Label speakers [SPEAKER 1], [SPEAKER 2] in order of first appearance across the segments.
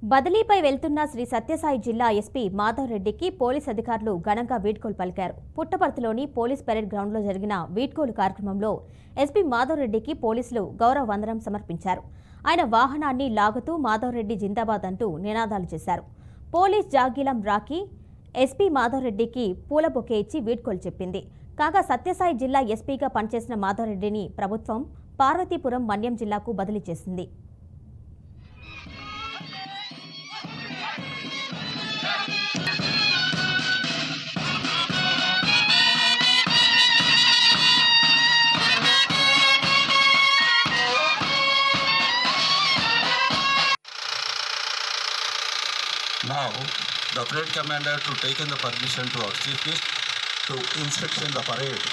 [SPEAKER 1] బదిలీపై వెళ్తున్న శ్రీ సత్యసాయి జిల్లా ఎస్పీ మాధవ్ రెడ్డికి పోలీస్ అధికారులు ఘనంగా వీడ్కోలు పలికారు. పుట్టపర్తిలోని పోలీస్ పెరేడ్ గ్రౌండ్లో జరిగిన వీడ్కోలు కార్యక్రమంలో ఎస్పీ మాధవ్ రెడ్డికి పోలీసులు గౌరవ వందనం సమర్పించారు. ఆయన వాహనాన్ని లాగుతూ మాధవ్ రెడ్డి జిందాబాద్ అంటూ నినాదాలు చేశారు. పోలీస్ జాగీలం రాకీ ఎస్పీ మాధవ్ రెడ్డికి పూల బొకే ఇచ్చి వీడ్కోలు చెప్పింది. కాగా సత్యసాయి జిల్లా ఎస్పీగా పనిచేసిన మాధవ్ రెడ్డిని ప్రభుత్వం పార్వతీపురం మన్యం జిల్లాకు బదిలీ చేసింది.
[SPEAKER 2] Now, the parade commander to take in the permission to our chief guest to inspection the parade.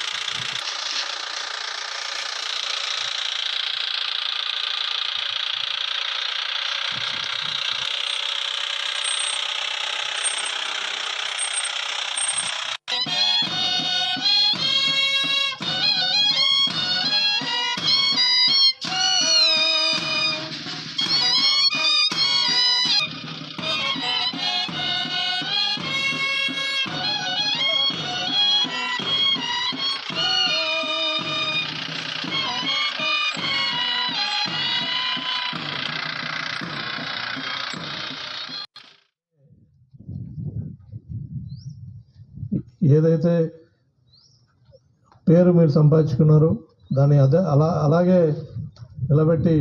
[SPEAKER 3] ఏదైతే పేరు మీరు సంపాదించుకున్నారో దాన్ని అలాగే నిలబెట్టి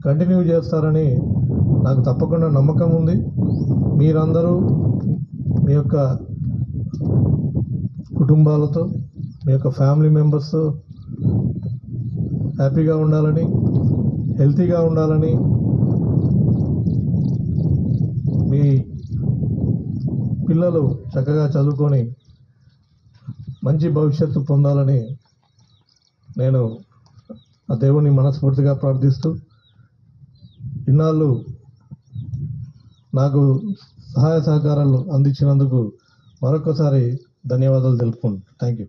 [SPEAKER 3] కంటిన్యూ చేస్తారని నాకు తప్పకుండా నమ్మకం ఉంది. మీరందరూ మీ యొక్క కుటుంబాలతో మీ యొక్క ఫ్యామిలీ మెంబర్స్తో హ్యాపీగా ఉండాలని, హెల్తీగా ఉండాలని, మీ పిల్లలు చక్కగా చదువుకొని మంచి భవిష్యత్తు పొందాలని నేను ఆ దేవుని మనస్ఫూర్తిగా ప్రార్థిస్తూ, ఇన్నాళ్ళు నాకు సహాయ సహకారాలు అందించినందుకు మరొకసారి ధన్యవాదాలు తెలుపుకుంటాను. Thank you.